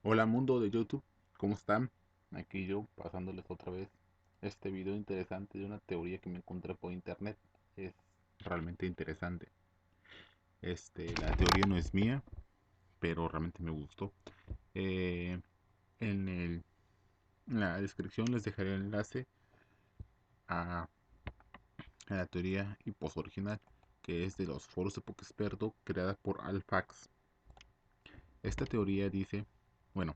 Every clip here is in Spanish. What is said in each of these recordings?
Hola mundo de YouTube, ¿cómo están? Aquí yo pasándoles otra vez este video interesante de una teoría que me encontré por internet. Es realmente interesante. La teoría no es mía, pero realmente me gustó. Eh, en en la descripción les dejaré el enlace a, a la teoría y post original, que es de los foros de Pokexperto creada por Alfax. Esta teoría dice, bueno,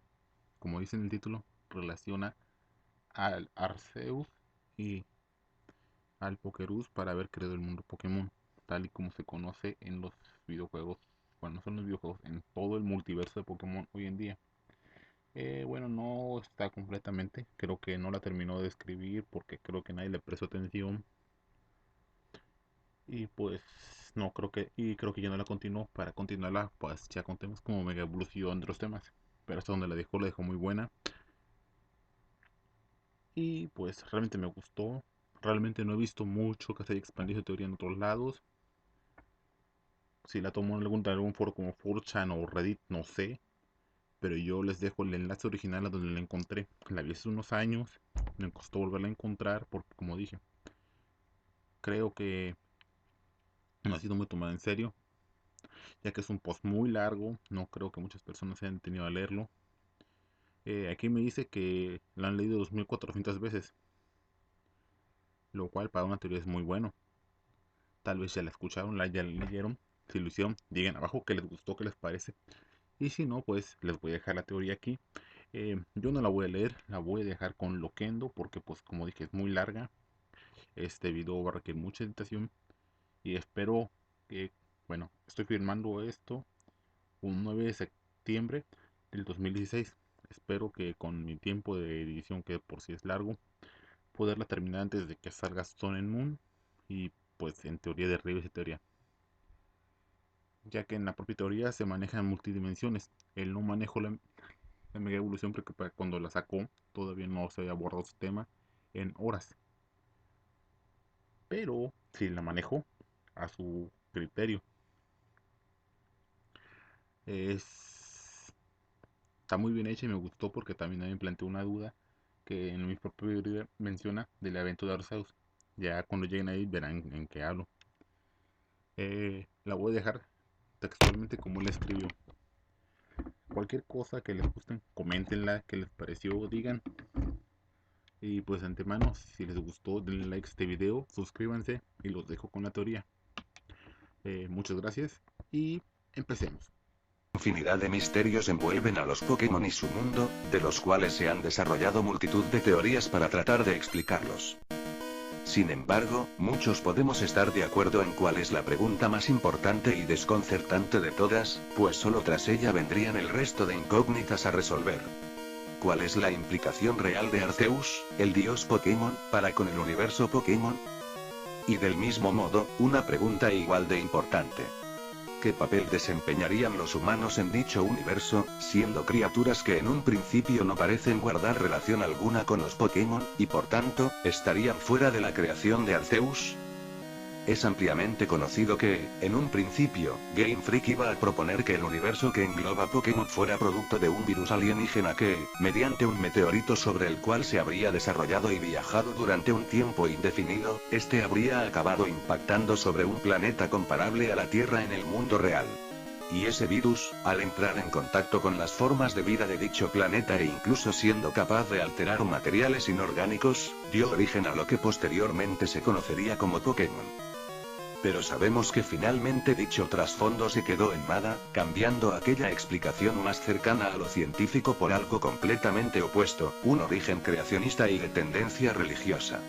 como dice en el título, relaciona al Arceus y al Pokerus para haber creado el mundo Pokémon, tal y como se conoce en los videojuegos, bueno, no son los videojuegos, en todo el multiverso de Pokémon hoy en día. Bueno, no está completamente, creo que no la terminó de escribir porque creo que nadie le prestó atención y pues no creo que, y creo que ya no la continuó. Para continuarla, pues ya con temas como Mega Evolución de los temas, pero hasta donde la dejó muy buena y pues realmente me gustó. Realmente no he visto mucho que se haya expandido esa teoría en otros lados. Si la tomó en algún foro como 4chan o Reddit, no sé. Pero yo les dejo el enlace original a donde la encontré. La vi hace unos años. Me costó volverla a encontrar porque, como dije, creo que no ha sido muy tomada en serio. Ya que es un post muy largo. No creo que muchas personas se hayan tenido a leerlo. Aquí me dice que la han leído 2400 veces. Lo cual para una teoría es muy bueno. Tal vez ya la escucharon, ya la leyeron. Si lo hicieron, digan abajo qué les gustó, qué les parece. Y si no, pues les voy a dejar la teoría aquí. Yo no la voy a leer, la voy a dejar con Loquendo porque pues como dije es muy larga. Este video va a requerir mucha editación y espero que, bueno, estoy firmando esto un 9 de septiembre del 2016. Espero que con mi tiempo de edición, que por si es largo, poderla terminar antes de que salga Sun and Moon y pues en teoría derribe esa teoría, ya que en la propia teoría se manejan multidimensiones. El no manejo la mega evolución porque para cuando la sacó todavía no se había abordado su tema en horas. Pero si la manejo a su criterio. Es, está muy bien hecha y me gustó porque también me planteó una duda que en mi propio video menciona del evento de Arceus. Ya cuando lleguen ahí verán en qué hablo. La voy a dejar textualmente como él escribió. Cualquier cosa que les guste, coméntenla, qué les pareció, digan. Y pues de antemano, si les gustó, denle like a este video, suscríbanse y los dejo con la teoría. Muchas gracias y empecemos. Infinidad de misterios envuelven a los Pokémon y su mundo, de los cuales se han desarrollado multitud de teorías para tratar de explicarlos. Sin embargo, muchos podemos estar de acuerdo en cuál es la pregunta más importante y desconcertante de todas, pues solo tras ella vendrían el resto de incógnitas a resolver. ¿Cuál es la implicación real de Arceus, el dios Pokémon, para con el universo Pokémon? Y del mismo modo, una pregunta igual de importante. ¿Qué papel desempeñarían los humanos en dicho universo, siendo criaturas que en un principio no parecen guardar relación alguna con los Pokémon, y por tanto, estarían fuera de la creación de Arceus? Es ampliamente conocido que, en un principio, Game Freak iba a proponer que el universo que engloba Pokémon fuera producto de un virus alienígena que, mediante un meteorito sobre el cual se habría desarrollado y viajado durante un tiempo indefinido, este habría acabado impactando sobre un planeta comparable a la Tierra en el mundo real. Y ese virus, al entrar en contacto con las formas de vida de dicho planeta e incluso siendo capaz de alterar materiales inorgánicos, dio origen a lo que posteriormente se conocería como Pokémon. Pero sabemos que finalmente dicho trasfondo se quedó en nada, cambiando aquella explicación más cercana a lo científico por algo completamente opuesto, un origen creacionista y de tendencia religiosa.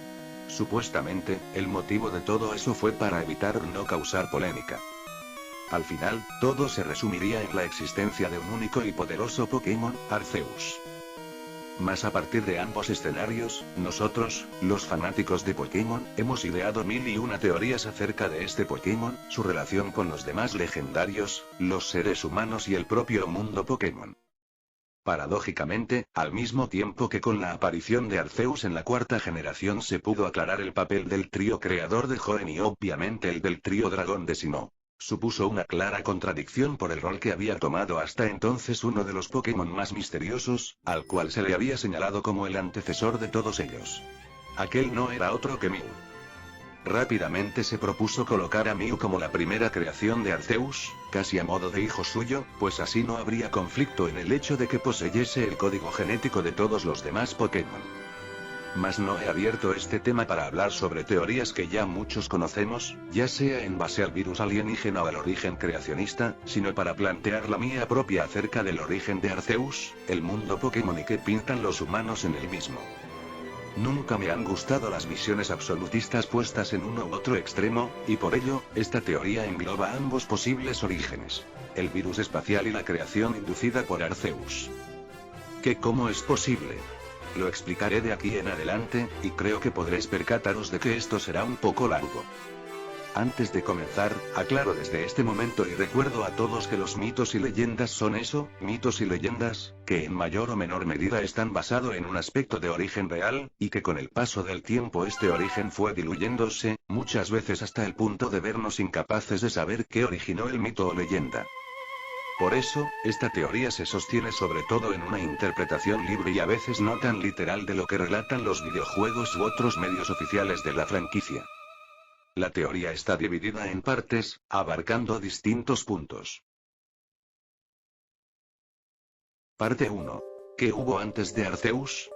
Supuestamente, el motivo de todo eso fue para evitar no causar polémica. Al final, todo se resumiría en la existencia de un único y poderoso Pokémon, Arceus. Mas a partir de ambos escenarios, nosotros, los fanáticos de Pokémon, hemos ideado mil y una teorías acerca de este Pokémon, su relación con los demás legendarios, los seres humanos y el propio mundo Pokémon. Paradójicamente, al mismo tiempo que con la aparición de Arceus en la cuarta generación se pudo aclarar el papel del trío creador de Hoenn y obviamente el del trío dragón de Sinnoh. supuso una clara contradicción por el rol que había tomado hasta entonces uno de los Pokémon más misteriosos, al cual se le había señalado como el antecesor de todos ellos. Aquel no era otro que Mew. Rápidamente se propuso colocar a Mew como la primera creación de Arceus, casi a modo de hijo suyo, pues así no habría conflicto en el hecho de que poseyese el código genético de todos los demás Pokémon. Mas no he abierto este tema para hablar sobre teorías que ya muchos conocemos, ya sea en base al virus alienígena o al origen creacionista, sino para plantear la mía propia acerca del origen de Arceus, el mundo Pokémon y qué pintan los humanos en el mismo. Nunca me han gustado las visiones absolutistas puestas en uno u otro extremo, y por ello, esta teoría engloba ambos posibles orígenes: el virus espacial y la creación inducida por Arceus. ¿Cómo es posible? Lo explicaré de aquí en adelante, y creo que podréis percataros de que esto será un poco largo. Antes de comenzar, aclaro desde este momento y recuerdo a todos que los mitos y leyendas son eso, mitos y leyendas, que en mayor o menor medida están basados en un aspecto de origen real, y que con el paso del tiempo este origen fue diluyéndose, muchas veces hasta el punto de vernos incapaces de saber qué originó el mito o leyenda. Por eso, esta teoría se sostiene sobre todo en una interpretación libre y a veces no tan literal de lo que relatan los videojuegos u otros medios oficiales de la franquicia. La teoría está dividida en partes, abarcando distintos puntos. Parte 1. ¿Qué hubo antes de Arceus?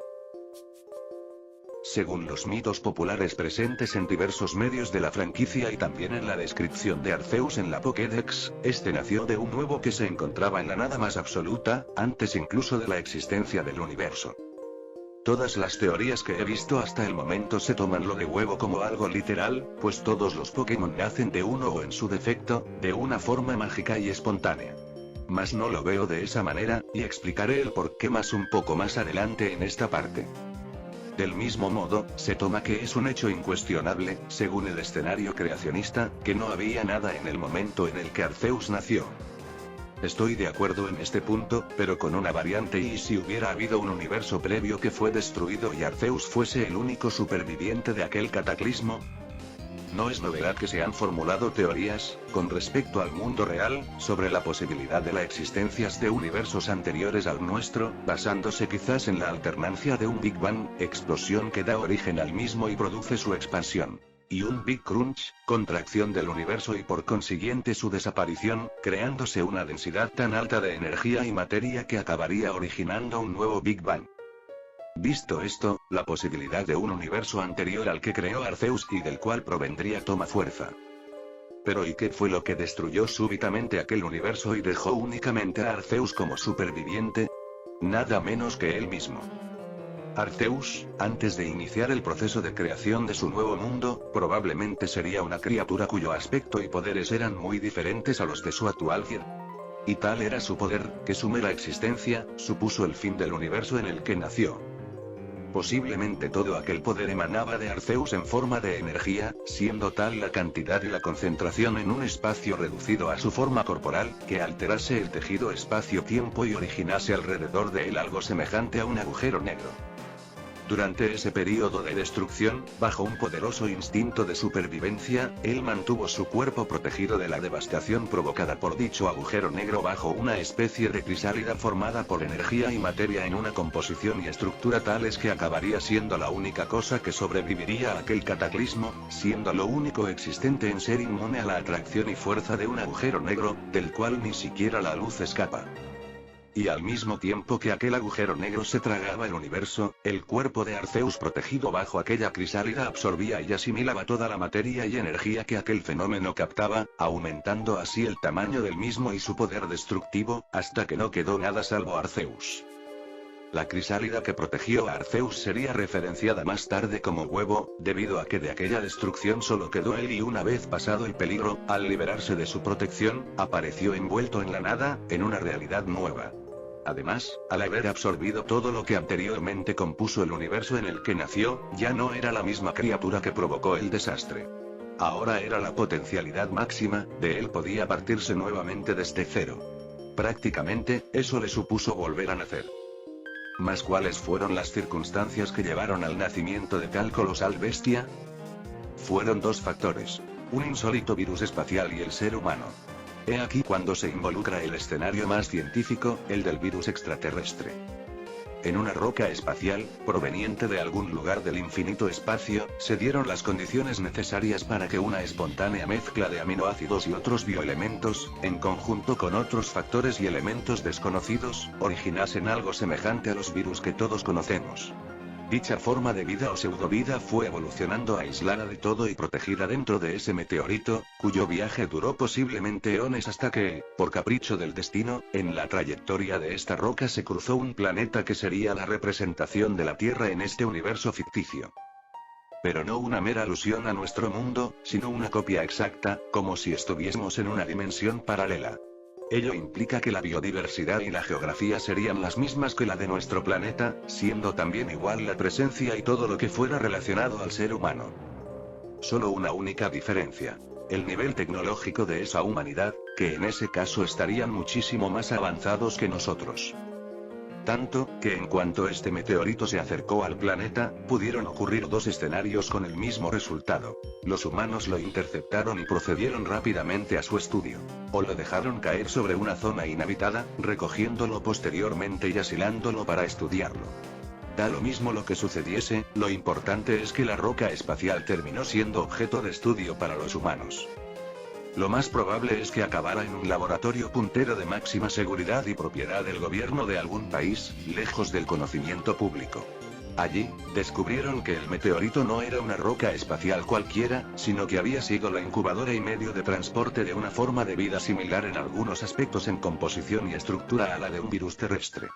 Según los mitos populares presentes en diversos medios de la franquicia y también en la descripción de Arceus en la Pokédex, este nació de un huevo que se encontraba en la nada más absoluta, antes incluso de la existencia del universo. Todas las teorías que he visto hasta el momento se toman lo de huevo como algo literal, pues todos los Pokémon nacen de uno o en su defecto, de una forma mágica y espontánea. Mas no lo veo de esa manera, y explicaré el porqué más un poco más adelante en esta parte. Del mismo modo, se toma que es un hecho incuestionable, según el escenario creacionista, que no había nada en el momento en el que Arceus nació. Estoy de acuerdo en este punto, pero con una variante: ¿y si hubiera habido un universo previo que fue destruido y Arceus fuese el único superviviente de aquel cataclismo? No es novedad que se han formulado teorías, con respecto al mundo real, sobre la posibilidad de la existencia de universos anteriores al nuestro, basándose quizás en la alternancia de un Big Bang, explosión que da origen al mismo y produce su expansión, y un Big Crunch, contracción del universo y por consiguiente su desaparición, creándose una densidad tan alta de energía y materia que acabaría originando un nuevo Big Bang. Visto esto, la posibilidad de un universo anterior al que creó Arceus y del cual provendría toma fuerza. Pero ¿y qué fue lo que destruyó súbitamente aquel universo y dejó únicamente a Arceus como superviviente? Nada menos que él mismo. Arceus, antes de iniciar el proceso de creación de su nuevo mundo, probablemente sería una criatura cuyo aspecto y poderes eran muy diferentes a los de su actual guía. Y tal era su poder, que su mera existencia, supuso el fin del universo en el que nació. Posiblemente todo aquel poder emanaba de Arceus en forma de energía, siendo tal la cantidad y la concentración en un espacio reducido a su forma corporal, que alterase el tejido espacio-tiempo y originase alrededor de él algo semejante a un agujero negro. Durante ese período de destrucción, bajo un poderoso instinto de supervivencia, él mantuvo su cuerpo protegido de la devastación provocada por dicho agujero negro bajo una especie de crisálida formada por energía y materia en una composición y estructura tales que acabaría siendo la única cosa que sobreviviría a aquel cataclismo, siendo lo único existente en ser inmune a la atracción y fuerza de un agujero negro, del cual ni siquiera la luz escapa. Y al mismo tiempo que aquel agujero negro se tragaba el universo, el cuerpo de Arceus protegido bajo aquella crisálida absorbía y asimilaba toda la materia y energía que aquel fenómeno captaba, aumentando así el tamaño del mismo y su poder destructivo, hasta que no quedó nada salvo Arceus. La crisálida que protegió a Arceus sería referenciada más tarde como huevo, debido a que de aquella destrucción solo quedó él y una vez pasado el peligro, al liberarse de su protección, apareció envuelto en la nada, en una realidad nueva. Además, al haber absorbido todo lo que anteriormente compuso el universo en el que nació, ya no era la misma criatura que provocó el desastre. Ahora era la potencialidad máxima, de él podía partirse nuevamente desde cero. Prácticamente, eso le supuso volver a nacer. Mas ¿cuáles fueron las circunstancias que llevaron al nacimiento de tal colosal bestia? Fueron dos factores. un insólito virus espacial y el ser humano. He aquí cuando se involucra el escenario más científico, el del virus extraterrestre. En una roca espacial, proveniente de algún lugar del infinito espacio, se dieron las condiciones necesarias para que una espontánea mezcla de aminoácidos y otros bioelementos, en conjunto con otros factores y elementos desconocidos, originasen algo semejante a los virus que todos conocemos. Dicha forma de vida o pseudovida fue evolucionando aislada de todo y protegida dentro de ese meteorito, cuyo viaje duró posiblemente eones hasta que, por capricho del destino, en la trayectoria de esta roca se cruzó un planeta que sería la representación de la Tierra en este universo ficticio. Pero no una mera alusión a nuestro mundo, sino una copia exacta, como si estuviésemos en una dimensión paralela. Ello implica que la biodiversidad y la geografía serían las mismas que la de nuestro planeta, siendo también igual la presencia y todo lo que fuera relacionado al ser humano. Solo una única diferencia: el nivel tecnológico de esa humanidad, que en ese caso estarían muchísimo más avanzados que nosotros. Tanto, que en cuanto este meteorito se acercó al planeta, pudieron ocurrir dos escenarios con el mismo resultado. Los humanos lo interceptaron y procedieron rápidamente a su estudio. O lo dejaron caer sobre una zona inhabitada, recogiéndolo posteriormente y asilándolo para estudiarlo. Da lo mismo lo que sucediese, lo importante es que la roca espacial terminó siendo objeto de estudio para los humanos. Lo más probable es que acabara en un laboratorio puntero de máxima seguridad y propiedad del gobierno de algún país, lejos del conocimiento público. Allí, descubrieron que el meteorito no era una roca espacial cualquiera, sino que había sido la incubadora y medio de transporte de una forma de vida similar en algunos aspectos en composición y estructura a la de un virus terrestre.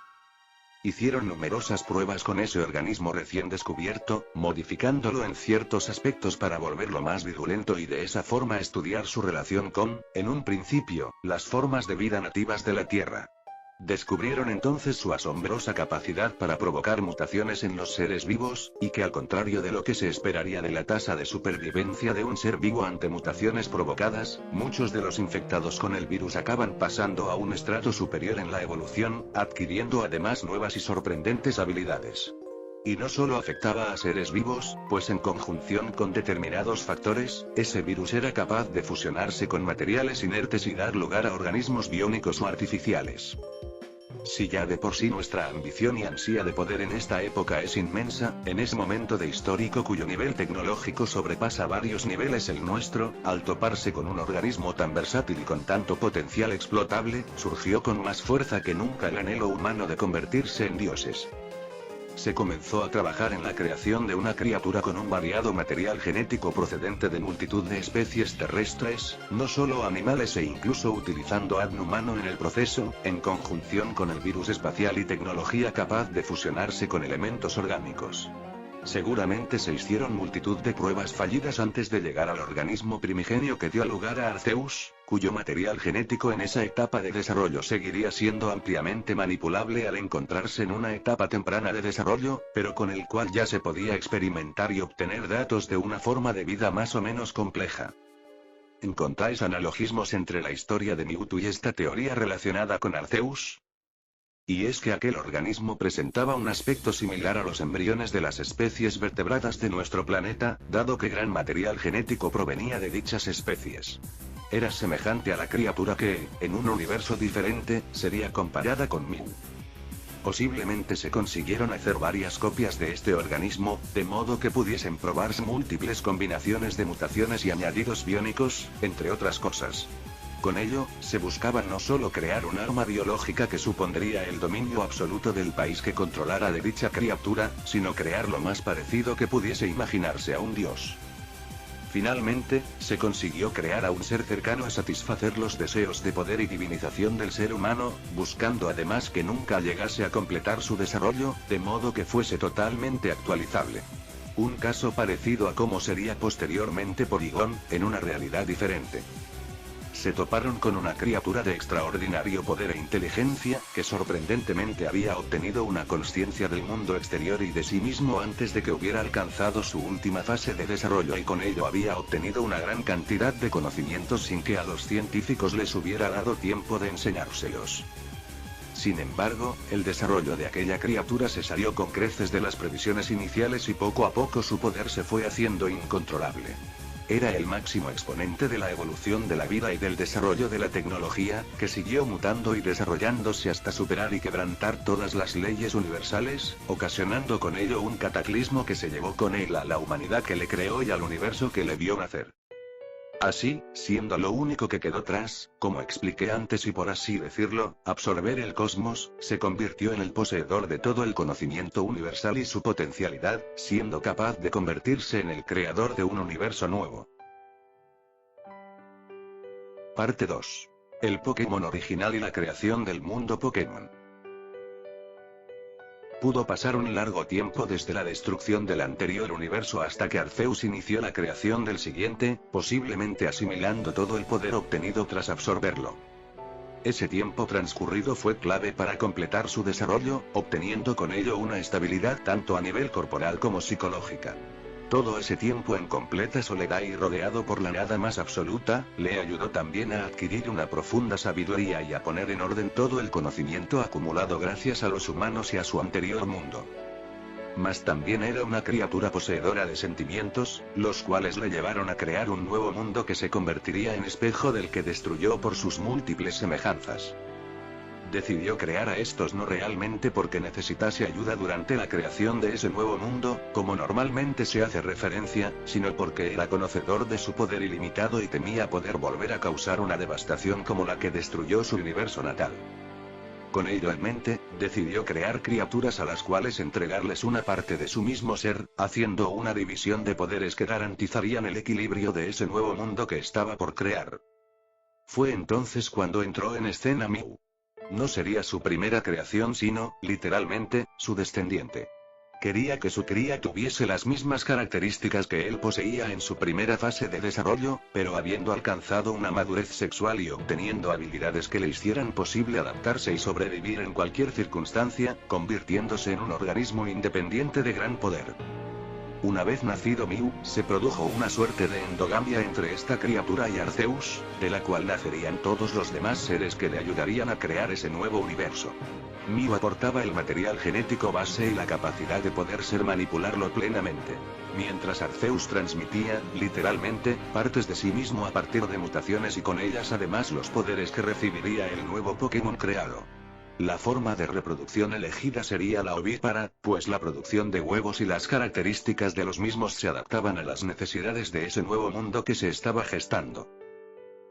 Hicieron numerosas pruebas con ese organismo recién descubierto, modificándolo en ciertos aspectos para volverlo más virulento y de esa forma estudiar su relación con, en un principio, las formas de vida nativas de la Tierra. Descubrieron entonces su asombrosa capacidad para provocar mutaciones en los seres vivos, y que al contrario de lo que se esperaría de la tasa de supervivencia de un ser vivo ante mutaciones provocadas, muchos de los infectados con el virus acaban pasando a un estrato superior en la evolución, adquiriendo además nuevas y sorprendentes habilidades. Y no solo afectaba a seres vivos, pues en conjunción con determinados factores, ese virus era capaz de fusionarse con materiales inertes y dar lugar a organismos biónicos o artificiales. Si ya de por sí nuestra ambición y ansia de poder en esta época es inmensa, en ese momento de histórico cuyo nivel tecnológico sobrepasa varios niveles el nuestro, al toparse con un organismo tan versátil y con tanto potencial explotable, surgió con más fuerza que nunca el anhelo humano de convertirse en dioses. Se comenzó a trabajar en la creación de una criatura con un variado material genético procedente de multitud de especies terrestres, no solo animales e incluso utilizando ADN humano en el proceso, en conjunción con el virus espacial y tecnología capaz de fusionarse con elementos orgánicos. Seguramente se hicieron multitud de pruebas fallidas antes de llegar al organismo primigenio que dio lugar a Arceus, cuyo material genético en esa etapa de desarrollo seguiría siendo ampliamente manipulable al encontrarse en una etapa temprana de desarrollo, pero con el cual ya se podía experimentar y obtener datos de una forma de vida más o menos compleja. ¿Encontráis analogismos entre la historia de Mewtwo y esta teoría relacionada con Arceus? Y es que aquel organismo presentaba un aspecto similar a los embriones de las especies vertebradas de nuestro planeta, dado que gran material genético provenía de dichas especies. Era semejante a la criatura que, en un universo diferente, sería comparada con Mew. Posiblemente se consiguieron hacer varias copias de este organismo, de modo que pudiesen probarse múltiples combinaciones de mutaciones y añadidos biónicos, entre otras cosas. Con ello, se buscaba no solo crear un arma biológica que supondría el dominio absoluto del país que controlara de dicha criatura, sino crear lo más parecido que pudiese imaginarse a un dios. Finalmente, se consiguió crear a un ser cercano a satisfacer los deseos de poder y divinización del ser humano, buscando además que nunca llegase a completar su desarrollo, de modo que fuese totalmente actualizable. Un caso parecido a cómo sería posteriormente Polygon, en una realidad diferente. Se toparon con una criatura de extraordinario poder e inteligencia, que sorprendentemente había obtenido una consciencia del mundo exterior y de sí mismo antes de que hubiera alcanzado su última fase de desarrollo y con ello había obtenido una gran cantidad de conocimientos sin que a los científicos les hubiera dado tiempo de enseñárselos. Sin embargo, el desarrollo de aquella criatura se salió con creces de las previsiones iniciales y poco a poco su poder se fue haciendo incontrolable. Era el máximo exponente de la evolución de la vida y del desarrollo de la tecnología, que siguió mutando y desarrollándose hasta superar y quebrantar todas las leyes universales, ocasionando con ello un cataclismo que se llevó con él a la humanidad que le creó y al universo que le vio nacer. Así, siendo lo único que quedó tras, como expliqué antes y por así decirlo, absorber el cosmos, se convirtió en el poseedor de todo el conocimiento universal y su potencialidad, siendo capaz de convertirse en el creador de un universo nuevo. Parte 2. El Pokémon original y la creación del mundo Pokémon. Pudo pasar un largo tiempo desde la destrucción del anterior universo hasta que Arceus inició la creación del siguiente, posiblemente asimilando todo el poder obtenido tras absorberlo. Ese tiempo transcurrido fue clave para completar su desarrollo, obteniendo con ello una estabilidad tanto a nivel corporal como psicológica. Todo ese tiempo en completa soledad y rodeado por la nada más absoluta, le ayudó también a adquirir una profunda sabiduría y a poner en orden todo el conocimiento acumulado gracias a los humanos y a su anterior mundo. Mas también era una criatura poseedora de sentimientos, los cuales le llevaron a crear un nuevo mundo que se convertiría en espejo del que destruyó por sus múltiples semejanzas. Decidió crear a estos no realmente porque necesitase ayuda durante la creación de ese nuevo mundo, como normalmente se hace referencia, sino porque era conocedor de su poder ilimitado y temía poder volver a causar una devastación como la que destruyó su universo natal. Con ello en mente, decidió crear criaturas a las cuales entregarles una parte de su mismo ser, haciendo una división de poderes que garantizarían el equilibrio de ese nuevo mundo que estaba por crear. Fue entonces cuando entró en escena Mew. No sería su primera creación sino, literalmente, su descendiente. Quería que su cría tuviese las mismas características que él poseía en su primera fase de desarrollo, pero habiendo alcanzado una madurez sexual y obteniendo habilidades que le hicieran posible adaptarse y sobrevivir en cualquier circunstancia, convirtiéndose en un organismo independiente de gran poder. Una vez nacido Mew, se produjo una suerte de endogamia entre esta criatura y Arceus, de la cual nacerían todos los demás seres que le ayudarían a crear ese nuevo universo. Mew aportaba el material genético base y la capacidad de poder ser manipularlo plenamente. Mientras Arceus transmitía, literalmente, partes de sí mismo a partir de mutaciones y con ellas además los poderes que recibiría el nuevo Pokémon creado. La forma de reproducción elegida sería la ovípara, pues la producción de huevos y las características de los mismos se adaptaban a las necesidades de ese nuevo mundo que se estaba gestando.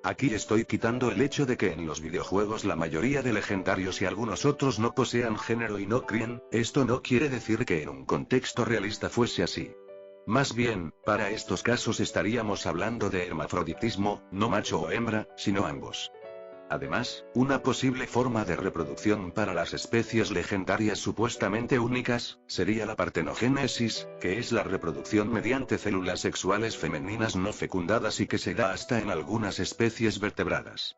Aquí estoy quitando el hecho de que en los videojuegos la mayoría de legendarios y algunos otros no posean género y no críen, esto no quiere decir que en un contexto realista fuese así. Más bien, para estos casos estaríamos hablando de hermafroditismo, no macho o hembra, sino ambos. Además, una posible forma de reproducción para las especies legendarias supuestamente únicas, sería la partenogénesis, que es la reproducción mediante células sexuales femeninas no fecundadas y que se da hasta en algunas especies vertebradas.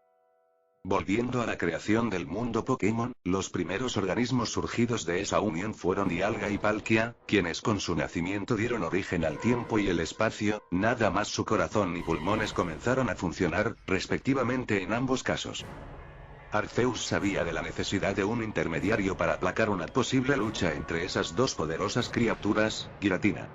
Volviendo a la creación del mundo Pokémon, los primeros organismos surgidos de esa unión fueron Dialga y Palkia, quienes con su nacimiento dieron origen al tiempo y el espacio, nada más su corazón y pulmones comenzaron a funcionar, respectivamente en ambos casos. Arceus sabía de la necesidad de un intermediario para aplacar una posible lucha entre esas dos poderosas criaturas, Giratina.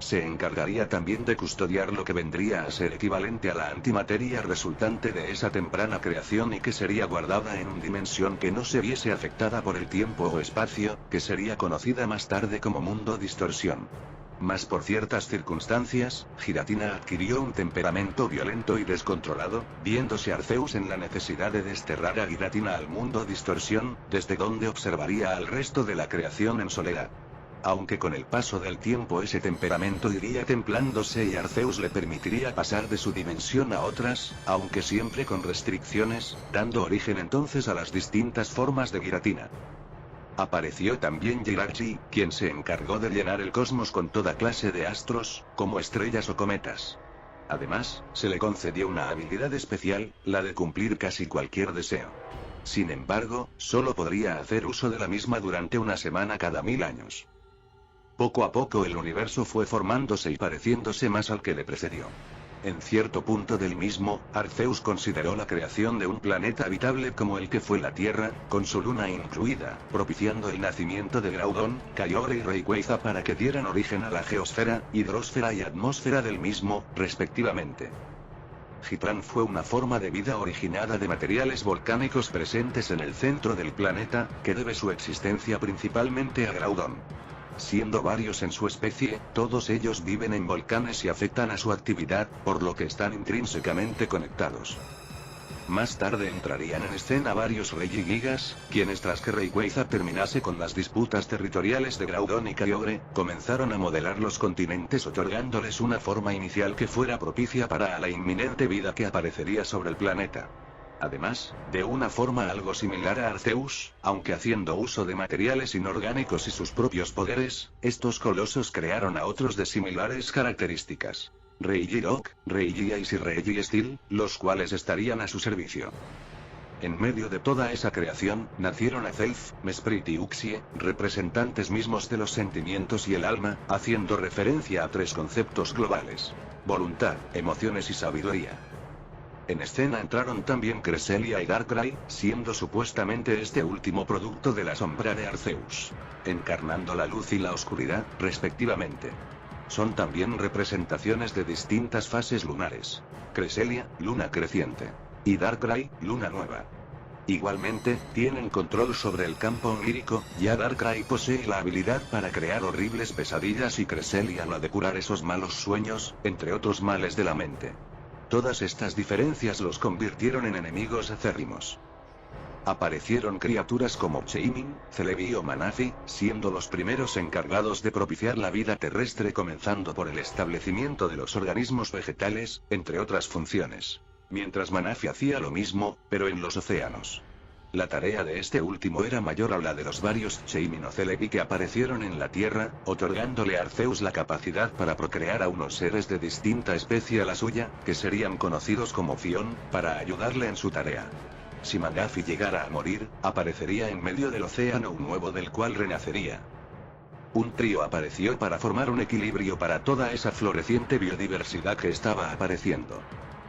Se encargaría también de custodiar lo que vendría a ser equivalente a la antimateria resultante de esa temprana creación y que sería guardada en una dimensión que no se viese afectada por el tiempo o espacio, que sería conocida más tarde como mundo distorsión. Mas por ciertas circunstancias, Giratina adquirió un temperamento violento y descontrolado, viéndose Arceus en la necesidad de desterrar a Giratina al mundo distorsión, desde donde observaría al resto de la creación en soledad. Aunque con el paso del tiempo ese temperamento iría templándose y Arceus le permitiría pasar de su dimensión a otras, aunque siempre con restricciones, dando origen entonces a las distintas formas de Giratina. Apareció también Jirachi, quien se encargó de llenar el cosmos con toda clase de astros, como estrellas o cometas. Además, se le concedió una habilidad especial, la de cumplir casi cualquier deseo. Sin embargo, solo podría hacer uso de la misma durante una semana cada 1000 años. Poco a poco el universo fue formándose y pareciéndose más al que le precedió. En cierto punto del mismo, Arceus consideró la creación de un planeta habitable como el que fue la Tierra, con su luna incluida, propiciando el nacimiento de Groudon, Kyogre y Rayquaza para que dieran origen a la geosfera, hidrosfera y atmósfera del mismo, respectivamente. Gitran fue una forma de vida originada de materiales volcánicos presentes en el centro del planeta, que debe su existencia principalmente a Groudon. Siendo varios en su especie, todos ellos viven en volcanes y afectan a su actividad, por lo que están intrínsecamente conectados. Más tarde entrarían en escena varios Regigigas, quienes tras que Rayquaza terminase con las disputas territoriales de Groudon y Kyogre, comenzaron a modelar los continentes otorgándoles una forma inicial que fuera propicia para la inminente vida que aparecería sobre el planeta. Además, de una forma algo similar a Arceus, aunque haciendo uso de materiales inorgánicos y sus propios poderes, estos colosos crearon a otros de similares características. Regirock, Regice y Registeel, los cuales estarían a su servicio. En medio de toda esa creación, nacieron Azelf, Mesprit y Uxie, representantes mismos de los sentimientos y el alma, haciendo referencia a tres conceptos globales: voluntad, emociones y sabiduría. En escena entraron también Cresselia y Darkrai, siendo supuestamente este último producto de la sombra de Arceus, encarnando la luz y la oscuridad, respectivamente. Son también representaciones de distintas fases lunares. Cresselia, luna creciente. Y Darkrai, luna nueva. Igualmente, tienen control sobre el campo onírico, ya Darkrai posee la habilidad para crear horribles pesadillas y Cresselia la de curar esos malos sueños, entre otros males de la mente. Todas estas diferencias los convirtieron en enemigos acérrimos. Aparecieron criaturas como Chaimin, Celebi o Manaphy, siendo los primeros encargados de propiciar la vida terrestre, comenzando por el establecimiento de los organismos vegetales, entre otras funciones. Mientras Manaphy hacía lo mismo, pero en los océanos. La tarea de este último era mayor a la de los varios Chaimin o Celebi que aparecieron en la Tierra, otorgándole a Arceus la capacidad para procrear a unos seres de distinta especie a la suya, que serían conocidos como Fion, para ayudarle en su tarea. Si Manaphy llegara a morir, aparecería en medio del océano un nuevo del cual renacería. Un trío apareció para formar un equilibrio para toda esa floreciente biodiversidad que estaba apareciendo.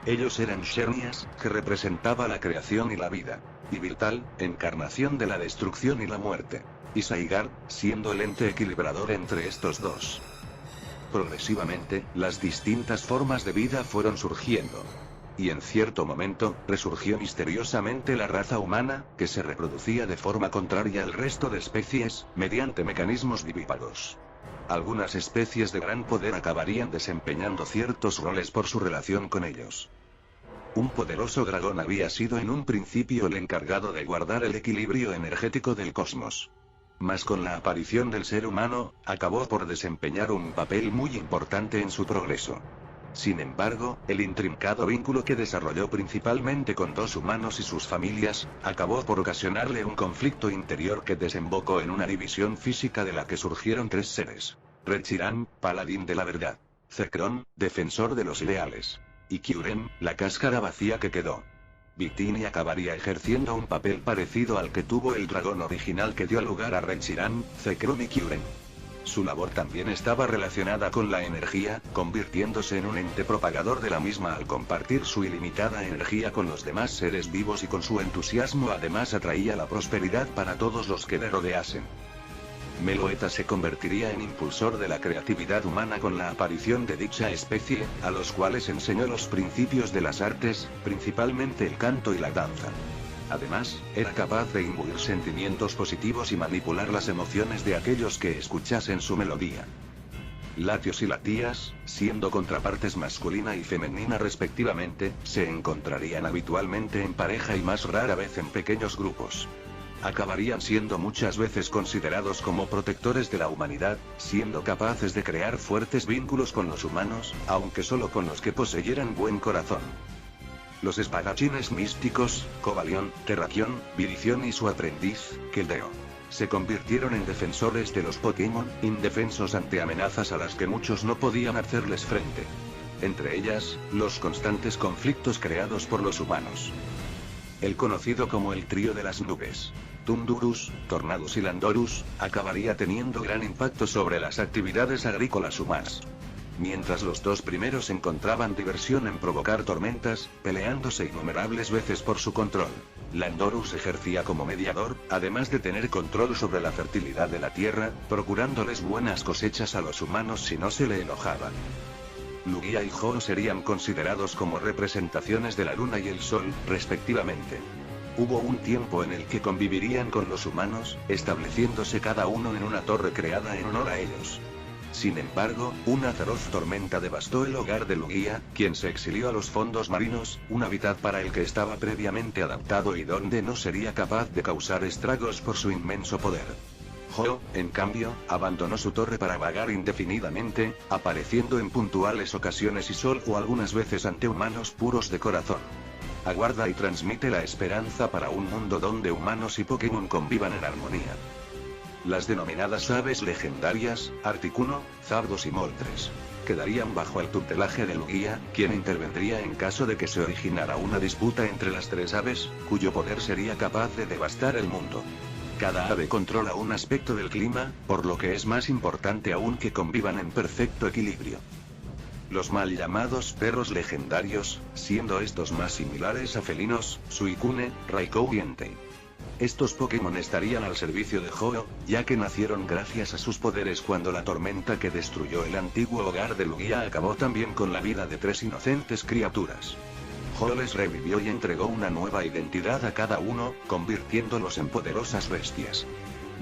Ellos eran Xerneas, que representaba la creación y la vida, y Yveltal, encarnación de la destrucción y la muerte, y Zygarde, siendo el ente equilibrador entre estos dos. Progresivamente, las distintas formas de vida fueron surgiendo. Y en cierto momento, resurgió misteriosamente la raza humana, que se reproducía de forma contraria al resto de especies, mediante mecanismos vivíparos. Algunas especies de gran poder acabarían desempeñando ciertos roles por su relación con ellos. Un poderoso dragón había sido en un principio el encargado de guardar el equilibrio energético del cosmos. Mas con la aparición del ser humano, acabó por desempeñar un papel muy importante en su progreso. Sin embargo, el intrincado vínculo que desarrolló principalmente con dos humanos y sus familias, acabó por ocasionarle un conflicto interior que desembocó en una división física de la que surgieron tres seres: Reshiram, paladín de la verdad; Zekrom, defensor de los ideales; y Kyurem, la cáscara vacía que quedó. Victini acabaría ejerciendo un papel parecido al que tuvo el dragón original que dio lugar a Reshiram, Zekrom y Kyurem. Su labor también estaba relacionada con la energía, convirtiéndose en un ente propagador de la misma al compartir su ilimitada energía con los demás seres vivos, y con su entusiasmo además atraía la prosperidad para todos los que le rodeasen. Meloetta se convertiría en impulsor de la creatividad humana con la aparición de dicha especie, a los cuales enseñó los principios de las artes, principalmente el canto y la danza. Además, era capaz de imbuir sentimientos positivos y manipular las emociones de aquellos que escuchasen su melodía. Latios y Latias, siendo contrapartes masculina y femenina respectivamente, se encontrarían habitualmente en pareja y más rara vez en pequeños grupos. Acabarían siendo muchas veces considerados como protectores de la humanidad, siendo capaces de crear fuertes vínculos con los humanos, aunque solo con los que poseyeran buen corazón. Los espadachines místicos, Cobalión, Terrakion, Virizion y su aprendiz, Keldeo, se convirtieron en defensores de los Pokémon, indefensos ante amenazas a las que muchos no podían hacerles frente. Entre ellas, los constantes conflictos creados por los humanos. El conocido como el trío de las nubes, Tundurus, Tornadus y Landorus, acabaría teniendo gran impacto sobre las actividades agrícolas humanas. Mientras los dos primeros encontraban diversión en provocar tormentas, peleándose innumerables veces por su control. Landorus ejercía como mediador, además de tener control sobre la fertilidad de la tierra, procurándoles buenas cosechas a los humanos si no se le enojaban. Lugia y Ho serían considerados como representaciones de la luna y el sol, respectivamente. Hubo un tiempo en el que convivirían con los humanos, estableciéndose cada uno en una torre creada en honor a ellos. Sin embargo, una feroz tormenta devastó el hogar de Lugia, quien se exilió a los fondos marinos, un hábitat para el que estaba previamente adaptado y donde no sería capaz de causar estragos por su inmenso poder. Ho, en cambio, abandonó su torre para vagar indefinidamente, apareciendo en puntuales ocasiones y solo algunas veces ante humanos puros de corazón. Aguarda y transmite la esperanza para un mundo donde humanos y Pokémon convivan en armonía. Las denominadas aves legendarias, Articuno, Zapdos y Moltres, quedarían bajo el tutelaje de Lugia, quien intervendría en caso de que se originara una disputa entre las tres aves, cuyo poder sería capaz de devastar el mundo. Cada ave controla un aspecto del clima, por lo que es más importante aún que convivan en perfecto equilibrio. Los mal llamados perros legendarios, siendo estos más similares a felinos, Suicune, Raikou y Entei. Estos Pokémon estarían al servicio de Ho, ya que nacieron gracias a sus poderes cuando la tormenta que destruyó el antiguo hogar de Lugia acabó también con la vida de tres inocentes criaturas. Ho les revivió y entregó una nueva identidad a cada uno, convirtiéndolos en poderosas bestias.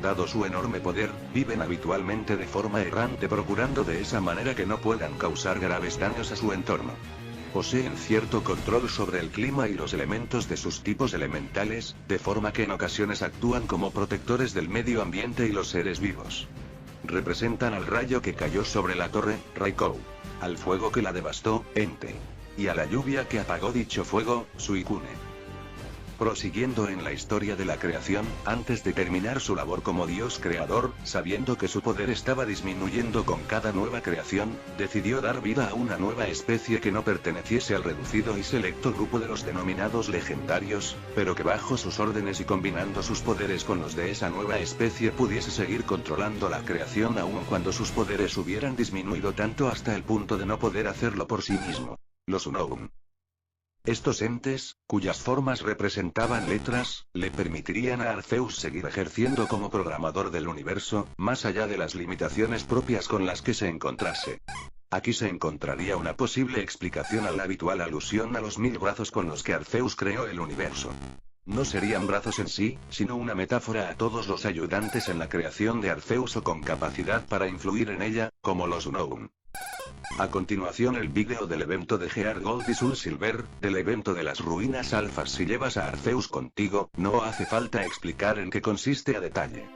Dado su enorme poder, viven habitualmente de forma errante procurando de esa manera que no puedan causar graves daños a su entorno. Poseen cierto control sobre el clima y los elementos de sus tipos elementales, de forma que en ocasiones actúan como protectores del medio ambiente y los seres vivos. Representan al rayo que cayó sobre la torre, Raikou, al fuego que la devastó, Entei, y a la lluvia que apagó dicho fuego, Suicune. Prosiguiendo en la historia de la creación, antes de terminar su labor como dios creador, sabiendo que su poder estaba disminuyendo con cada nueva creación, decidió dar vida a una nueva especie que no perteneciese al reducido y selecto grupo de los denominados legendarios, pero que bajo sus órdenes y combinando sus poderes con los de esa nueva especie pudiese seguir controlando la creación aun cuando sus poderes hubieran disminuido tanto hasta el punto de no poder hacerlo por sí mismo. Los Unown. Estos entes, cuyas formas representaban letras, le permitirían a Arceus seguir ejerciendo como programador del universo, más allá de las limitaciones propias con las que se encontrase. Aquí se encontraría una posible explicación a la habitual alusión a los 1000 brazos con los que Arceus creó el universo. No serían brazos en sí, sino una metáfora a todos los ayudantes en la creación de Arceus o con capacidad para influir en ella, como los Unown. A continuación el vídeo del evento de Heart Gold y Soul Silver, del evento de las ruinas alfas. Si llevas a Arceus contigo, no hace falta explicar en qué consiste a detalle.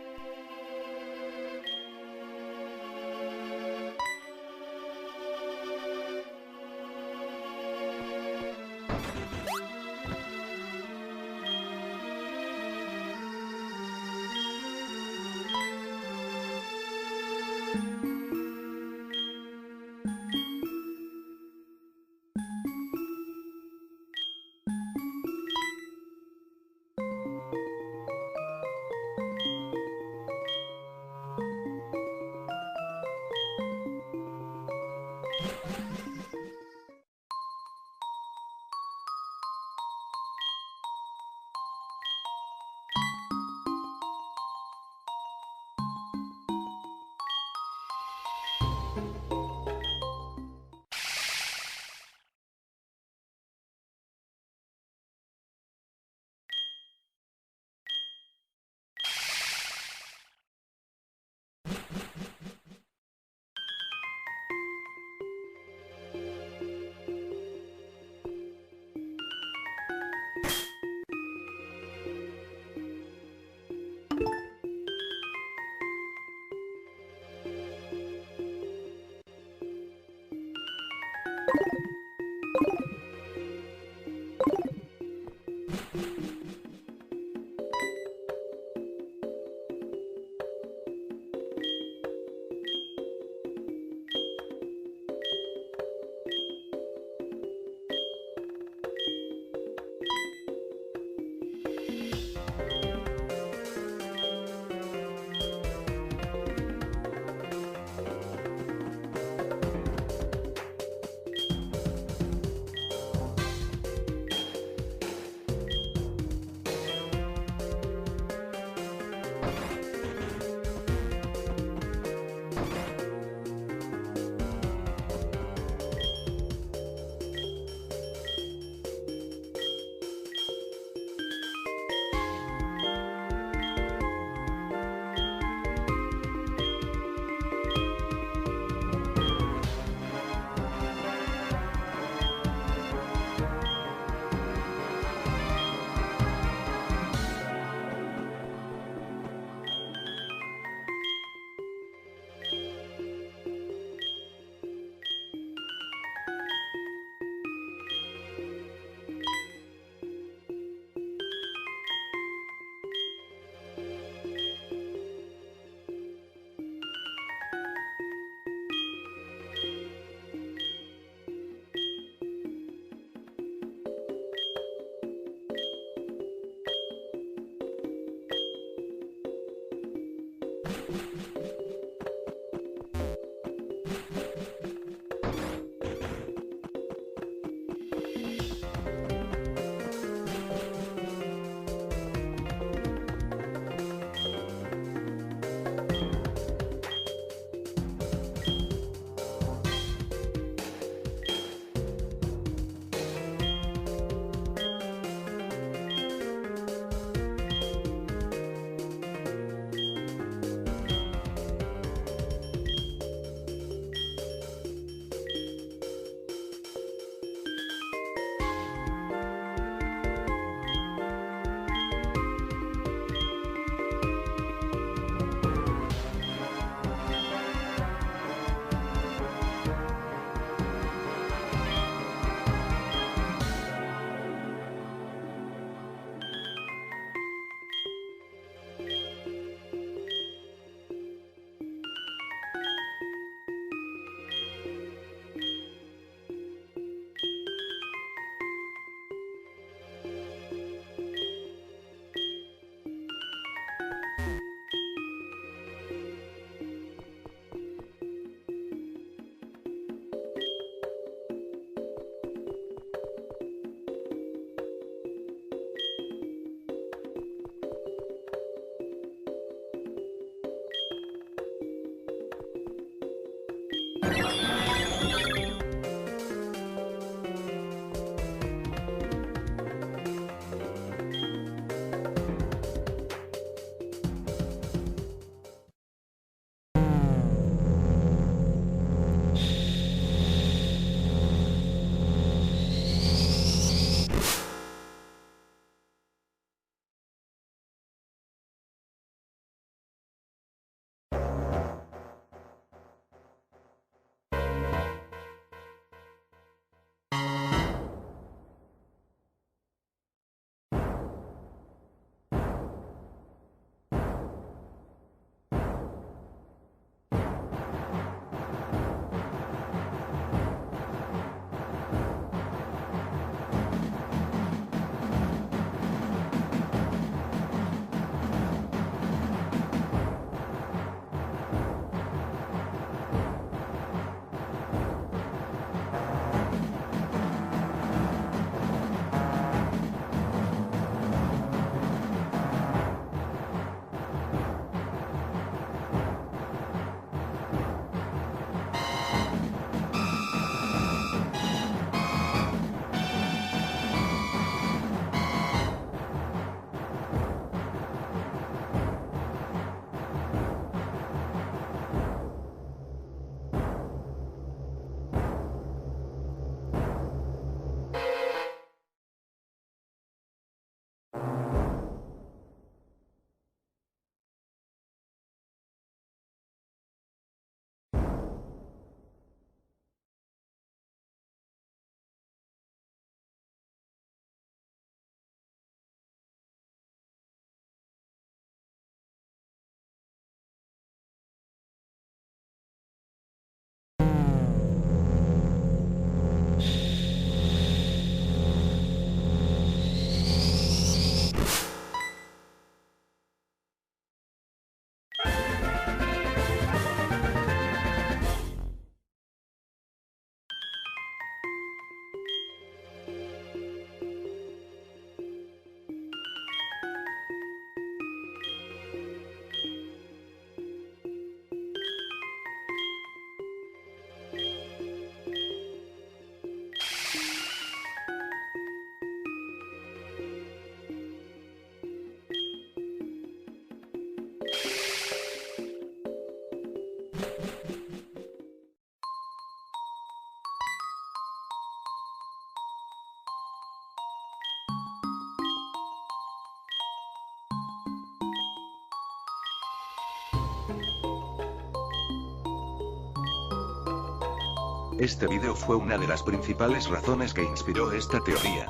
Este vídeo fue una de las principales razones que inspiró esta teoría.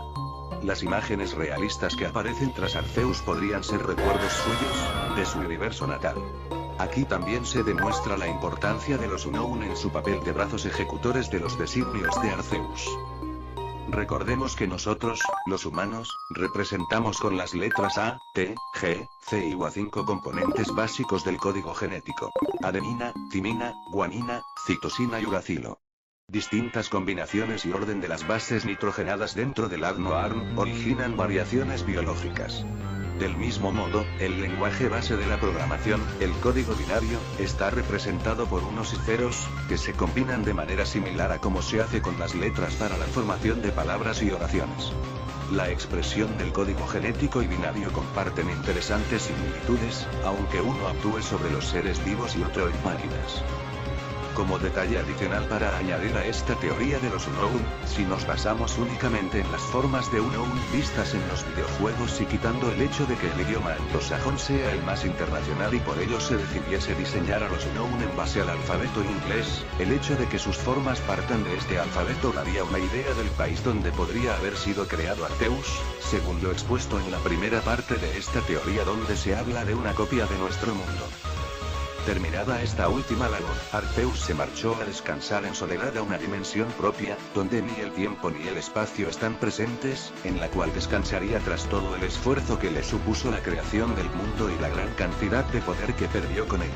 Las imágenes realistas que aparecen tras Arceus podrían ser recuerdos suyos, de su universo natal. Aquí también se demuestra la importancia de los Unown en su papel de brazos ejecutores de los designios de Arceus. Recordemos que nosotros, los humanos, representamos con las letras A, T, G, C y U a 5 componentes básicos del código genético: adenina, timina, guanina, citosina y uracilo. Distintas combinaciones y orden de las bases nitrogenadas dentro del ADNO-ARN originan variaciones biológicas. Del mismo modo, el lenguaje base de la programación, el código binario, está representado por unos y ceros, que se combinan de manera similar a como se hace con las letras para la formación de palabras y oraciones. La expresión del código genético y binario comparten interesantes similitudes, aunque uno actúe sobre los seres vivos y otro en máquinas. Como detalle adicional para añadir a esta teoría de los Unown, si nos basamos únicamente en las formas de Unown vistas en los videojuegos y quitando el hecho de que el idioma anglosajón sea el más internacional y por ello se decidiese diseñar a los Unown en base al alfabeto inglés, el hecho de que sus formas partan de este alfabeto daría una idea del país donde podría haber sido creado Arceus, según lo expuesto en la primera parte de esta teoría donde se habla de una copia de nuestro mundo. Terminada esta última labor, Arceus se marchó a descansar en soledad a una dimensión propia, donde ni el tiempo ni el espacio están presentes, en la cual descansaría tras todo el esfuerzo que le supuso la creación del mundo y la gran cantidad de poder que perdió con ello.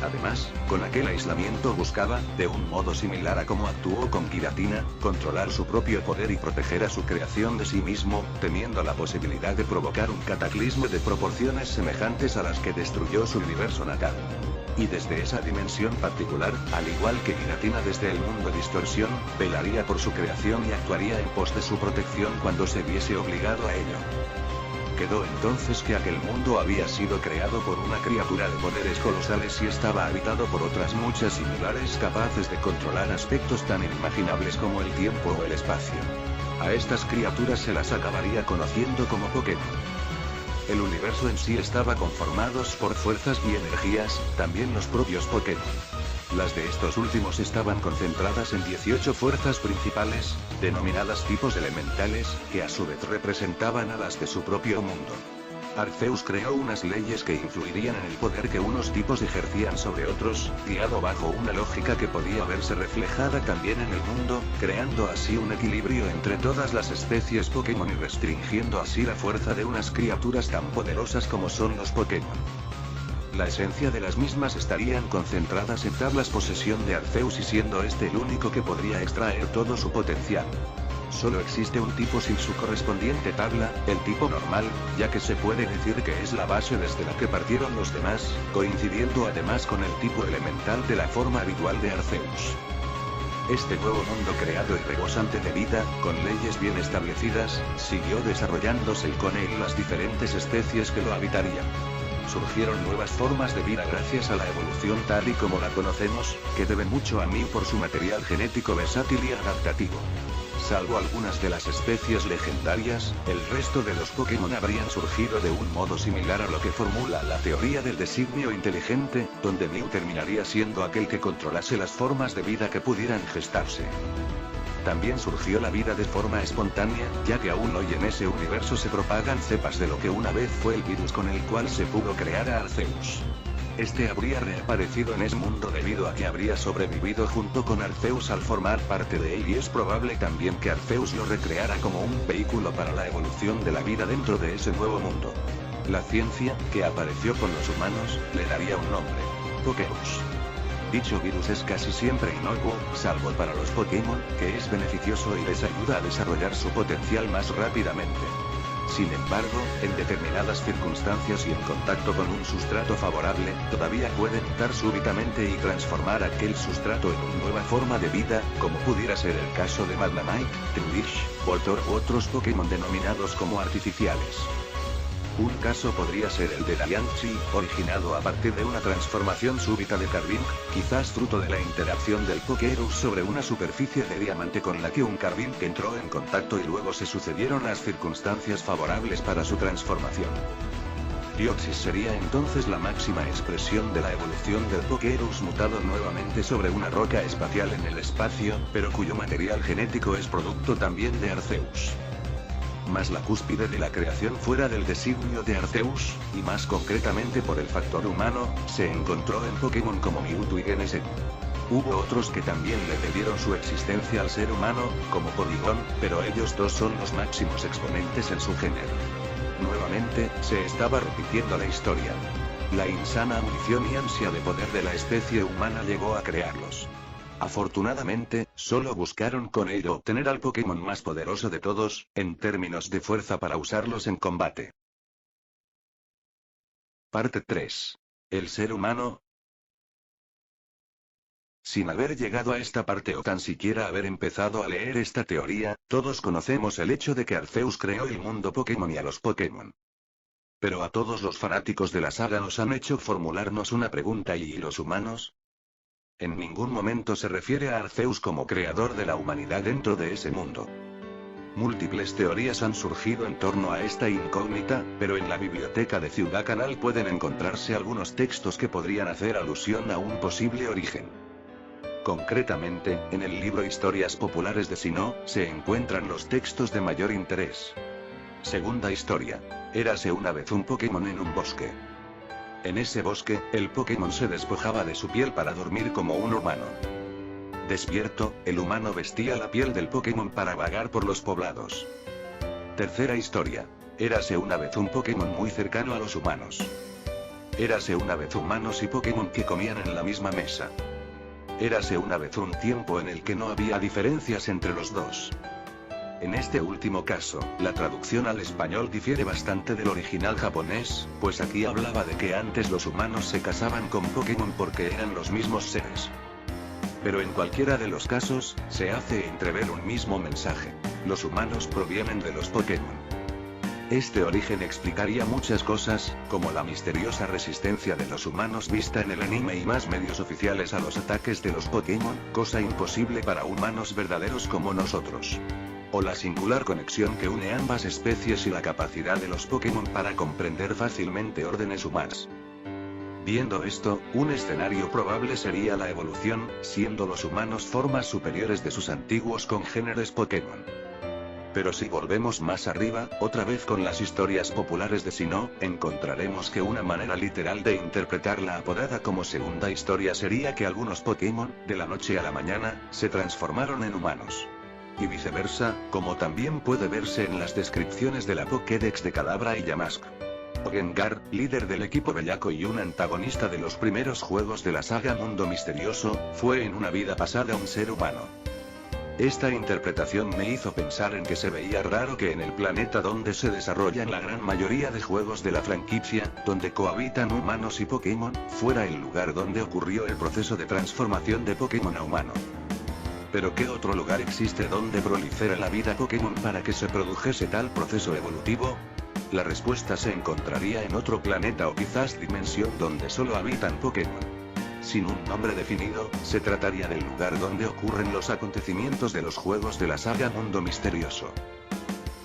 Además, con aquel aislamiento buscaba, de un modo similar a como actuó con Giratina, controlar su propio poder y proteger a su creación de sí mismo, teniendo la posibilidad de provocar un cataclismo de proporciones semejantes a las que destruyó su universo natal. Y desde esa dimensión particular, al igual que Giratina desde el mundo distorsión, velaría por su creación y actuaría en pos de su protección cuando se viese obligado a ello. Quedó entonces que aquel mundo había sido creado por una criatura de poderes colosales y estaba habitado por otras muchas similares capaces de controlar aspectos tan inimaginables como el tiempo o el espacio. A estas criaturas se las acabaría conociendo como Pokémon. El universo en sí estaba conformados por fuerzas y energías, también los propios Pokémon. Las de estos últimos estaban concentradas en 18 fuerzas principales, denominadas tipos elementales, que a su vez representaban a las de su propio mundo. Arceus creó unas leyes que influirían en el poder que unos tipos ejercían sobre otros, guiado bajo una lógica que podía verse reflejada también en el mundo, creando así un equilibrio entre todas las especies Pokémon y restringiendo así la fuerza de unas criaturas tan poderosas como son los Pokémon. La esencia de las mismas estarían concentradas en tablas posesión de Arceus y siendo este el único que podría extraer todo su potencial. Solo existe un tipo sin su correspondiente tabla, el tipo normal, ya que se puede decir que es la base desde la que partieron los demás, coincidiendo además con el tipo elemental de la forma habitual de Arceus. Este nuevo mundo creado y rebosante de vida, con leyes bien establecidas, siguió desarrollándose y con él las diferentes especies que lo habitarían. Surgieron nuevas formas de vida gracias a la evolución tal y como la conocemos, que deben mucho a mí por su material genético versátil y adaptativo. Salvo algunas de las especies legendarias, el resto de los Pokémon habrían surgido de un modo similar a lo que formula la teoría del designio inteligente, donde Mew terminaría siendo aquel que controlase las formas de vida que pudieran gestarse. También surgió la vida de forma espontánea, ya que aún hoy en ese universo se propagan cepas de lo que una vez fue el virus con el cual se pudo crear a Arceus. Este habría reaparecido en ese mundo debido a que habría sobrevivido junto con Arceus al formar parte de él y es probable también que Arceus lo recreara como un vehículo para la evolución de la vida dentro de ese nuevo mundo. La ciencia, que apareció con los humanos, le daría un nombre: Pokémon. Dicho virus es casi siempre inocuo, salvo para los Pokémon, que es beneficioso y les ayuda a desarrollar su potencial más rápidamente. Sin embargo, en determinadas circunstancias y en contacto con un sustrato favorable, todavía puede mutar súbitamente y transformar aquel sustrato en una nueva forma de vida, como pudiera ser el caso de Magnemite, Trubbish, Voltorb u otros Pokémon denominados como artificiales. Un caso podría ser el de Diancie, originado a partir de una transformación súbita de Carving, quizás fruto de la interacción del Pokédex sobre una superficie de diamante con la que un Carving entró en contacto y luego se sucedieron las circunstancias favorables para su transformación. Deoxys sería entonces la máxima expresión de la evolución del Pokédeus mutado nuevamente sobre una roca espacial en el espacio, pero cuyo material genético es producto también de Arceus. Más la cúspide de la creación fuera del designio de Arceus, y más concretamente por el factor humano, se encontró en Pokémon como Mewtwo y Genesect. Hubo otros que también le debieron su existencia al ser humano, como Porygon, pero ellos dos son los máximos exponentes en su género. Nuevamente, se estaba repitiendo la historia. La insana ambición y ansia de poder de la especie humana llegó a crearlos. Afortunadamente, solo buscaron con ello obtener al Pokémon más poderoso de todos, en términos de fuerza para usarlos en combate. Parte 3. El ser humano. Sin haber llegado a esta parte o tan siquiera haber empezado a leer esta teoría, todos conocemos el hecho de que Arceus creó el mundo Pokémon y a los Pokémon. Pero a todos los fanáticos de la saga nos han hecho formularnos una pregunta: ¿y los humanos? En ningún momento se refiere a Arceus como creador de la humanidad dentro de ese mundo. Múltiples teorías han surgido en torno a esta incógnita, pero en la biblioteca de Ciudad Canal pueden encontrarse algunos textos que podrían hacer alusión a un posible origen. Concretamente, en el libro Historias Populares de Sinnoh, se encuentran los textos de mayor interés. Segunda historia. Érase una vez un Pokémon en un bosque. En ese bosque, el Pokémon se despojaba de su piel para dormir como un humano. Despierto, el humano vestía la piel del Pokémon para vagar por los poblados. Tercera historia. Érase una vez un Pokémon muy cercano a los humanos. Érase una vez humanos y Pokémon que comían en la misma mesa. Érase una vez un tiempo en el que no había diferencias entre los dos. En este último caso, la traducción al español difiere bastante del original japonés, pues aquí hablaba de que antes los humanos se casaban con Pokémon porque eran los mismos seres. Pero en cualquiera de los casos, se hace entrever un mismo mensaje: los humanos provienen de los Pokémon. Este origen explicaría muchas cosas, como la misteriosa resistencia de los humanos vista en el anime y más medios oficiales a los ataques de los Pokémon, cosa imposible para humanos verdaderos como nosotros. O la singular conexión que une ambas especies y la capacidad de los Pokémon para comprender fácilmente órdenes humanas. Viendo esto, un escenario probable sería la evolución, siendo los humanos formas superiores de sus antiguos congéneres Pokémon. Pero si volvemos más arriba, otra vez con las historias populares de Sinnoh, encontraremos que una manera literal de interpretar la apodada como segunda historia sería que algunos Pokémon, de la noche a la mañana, se transformaron en humanos. Y viceversa, como también puede verse en las descripciones de la Pokédex de Kadabra y Yamask. Gengar, líder del equipo bellaco y un antagonista de los primeros juegos de la saga Mundo Misterioso, fue en una vida pasada un ser humano. Esta interpretación me hizo pensar en que se veía raro que en el planeta donde se desarrollan la gran mayoría de juegos de la franquicia, donde cohabitan humanos y Pokémon, fuera el lugar donde ocurrió el proceso de transformación de Pokémon a humano. ¿Pero qué otro lugar existe donde prolifera la vida Pokémon para que se produjese tal proceso evolutivo? La respuesta se encontraría en otro planeta o quizás dimensión donde solo habitan Pokémon. Sin un nombre definido, se trataría del lugar donde ocurren los acontecimientos de los juegos de la saga Mundo Misterioso.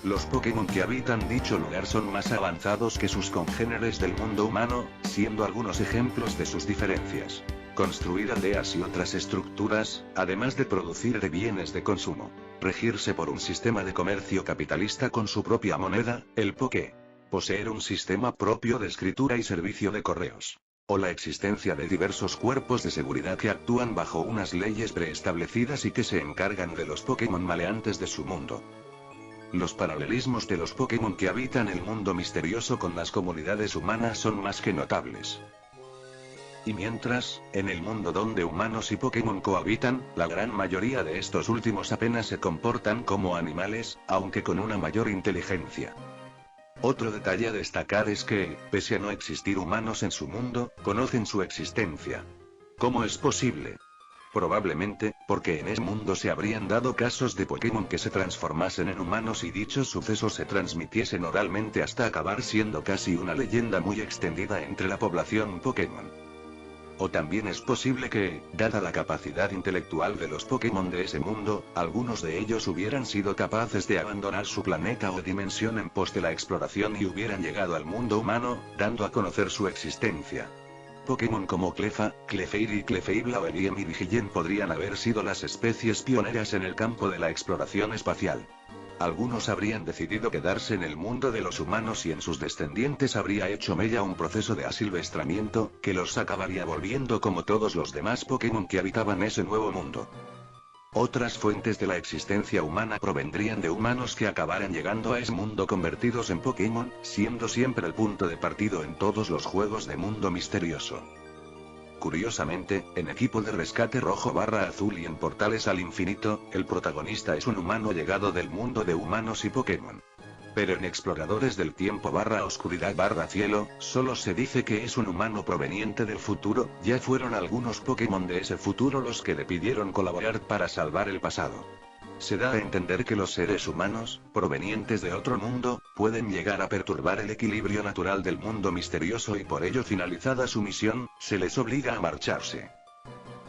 Los Pokémon que habitan dicho lugar son más avanzados que sus congéneres del mundo humano, siendo algunos ejemplos de sus diferencias: construir aldeas y otras estructuras, además de producir de bienes de consumo; regirse por un sistema de comercio capitalista con su propia moneda, el Poké; poseer un sistema propio de escritura y servicio de correos; o la existencia de diversos cuerpos de seguridad que actúan bajo unas leyes preestablecidas y que se encargan de los Pokémon maleantes de su mundo. Los paralelismos de los Pokémon que habitan el mundo misterioso con las comunidades humanas son más que notables. Y mientras, en el mundo donde humanos y Pokémon cohabitan, la gran mayoría de estos últimos apenas se comportan como animales, aunque con una mayor inteligencia. Otro detalle a destacar es que, pese a no existir humanos en su mundo, conocen su existencia. ¿Cómo es posible? Probablemente, porque en ese mundo se habrían dado casos de Pokémon que se transformasen en humanos y dichos sucesos se transmitiesen oralmente hasta acabar siendo casi una leyenda muy extendida entre la población Pokémon. O también es posible que, dada la capacidad intelectual de los Pokémon de ese mundo, algunos de ellos hubieran sido capaces de abandonar su planeta o dimensión en pos de la exploración y hubieran llegado al mundo humano, dando a conocer su existencia. Pokémon como Cleffa, Clefairy y Clefable o Eliem y Vigillen podrían haber sido las especies pioneras en el campo de la exploración espacial. Algunos habrían decidido quedarse en el mundo de los humanos y en sus descendientes habría hecho mella un proceso de asilvestramiento, que los acabaría volviendo como todos los demás Pokémon que habitaban ese nuevo mundo. Otras fuentes de la existencia humana provendrían de humanos que acabaran llegando a ese mundo convertidos en Pokémon, siendo siempre el punto de partido en todos los juegos de mundo misterioso. Curiosamente, en Equipo de Rescate Rojo/Azul y en Portales al Infinito, el protagonista es un humano llegado del mundo de humanos y Pokémon. Pero en Exploradores del Tiempo/Oscuridad/Cielo, solo se dice que es un humano proveniente del futuro, ya fueron algunos Pokémon de ese futuro los que le pidieron colaborar para salvar el pasado. Se da a entender que los seres humanos, provenientes de otro mundo, pueden llegar a perturbar el equilibrio natural del mundo misterioso y por ello finalizada su misión, se les obliga a marcharse.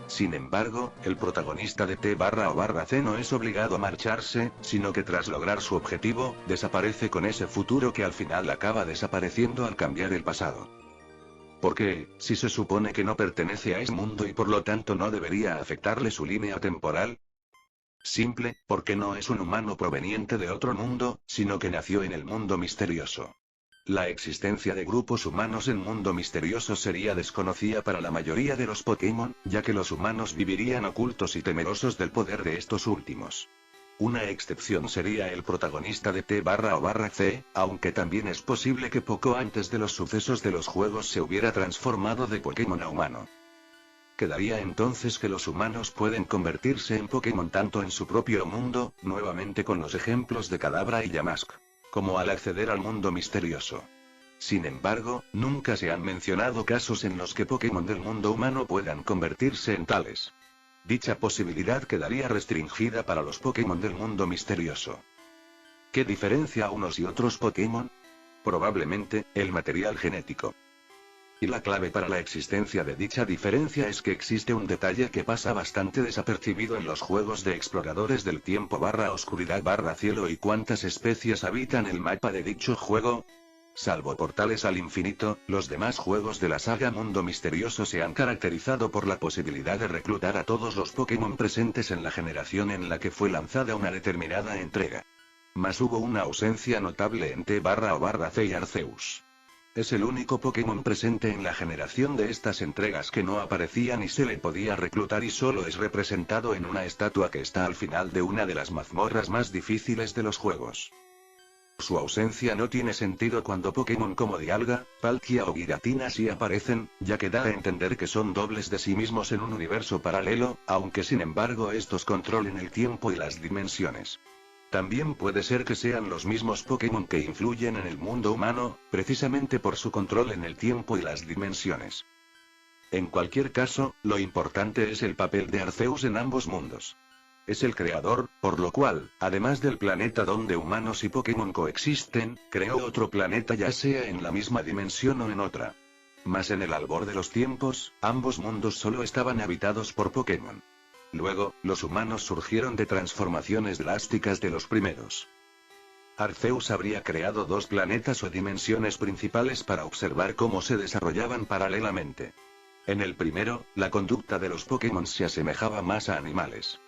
Sin embargo, el protagonista de T/O/C no es obligado a marcharse, sino que tras lograr su objetivo, desaparece con ese futuro que al final acaba desapareciendo al cambiar el pasado. ¿Por qué, si se supone que no pertenece a ese mundo y por lo tanto no debería afectarle su línea temporal? Simple, porque no es un humano proveniente de otro mundo, sino que nació en el mundo misterioso. La existencia de grupos humanos en mundo misterioso sería desconocida para la mayoría de los Pokémon, ya que los humanos vivirían ocultos y temerosos del poder de estos últimos. Una excepción sería el protagonista de T/O/C, aunque también es posible que poco antes de los sucesos de los juegos se hubiera transformado de Pokémon a humano. Quedaría entonces que los humanos pueden convertirse en Pokémon tanto en su propio mundo, nuevamente con los ejemplos de Kadabra y Yamask, como al acceder al mundo misterioso. Sin embargo, nunca se han mencionado casos en los que Pokémon del mundo humano puedan convertirse en tales. Dicha posibilidad quedaría restringida para los Pokémon del mundo misterioso. ¿Qué diferencia a unos y otros Pokémon? Probablemente, el material genético. Y la clave para la existencia de dicha diferencia es que existe un detalle que pasa bastante desapercibido en los juegos de Exploradores del Tiempo/Oscuridad/Cielo y cuántas especies habitan el mapa de dicho juego. Salvo Portales al Infinito, los demás juegos de la saga Mundo Misterioso se han caracterizado por la posibilidad de reclutar a todos los Pokémon presentes en la generación en la que fue lanzada una determinada entrega. Mas hubo una ausencia notable en T/O/C y Arceus. Es el único Pokémon presente en la generación de estas entregas que no aparecía ni se le podía reclutar y solo es representado en una estatua que está al final de una de las mazmorras más difíciles de los juegos. Su ausencia no tiene sentido cuando Pokémon como Dialga, Palkia o Giratina sí aparecen, ya que da a entender que son dobles de sí mismos en un universo paralelo, aunque sin embargo estos controlen el tiempo y las dimensiones. También puede ser que sean los mismos Pokémon que influyen en el mundo humano, precisamente por su control en el tiempo y las dimensiones. En cualquier caso, lo importante es el papel de Arceus en ambos mundos. Es el creador, por lo cual, además del planeta donde humanos y Pokémon coexisten, creó otro planeta ya sea en la misma dimensión o en otra. Mas en el albor de los tiempos, ambos mundos solo estaban habitados por Pokémon. Luego, los humanos surgieron de transformaciones drásticas de los primeros. Arceus habría creado dos planetas o dimensiones principales para observar cómo se desarrollaban paralelamente. En el primero, la conducta de los Pokémon se asemejaba más a animales.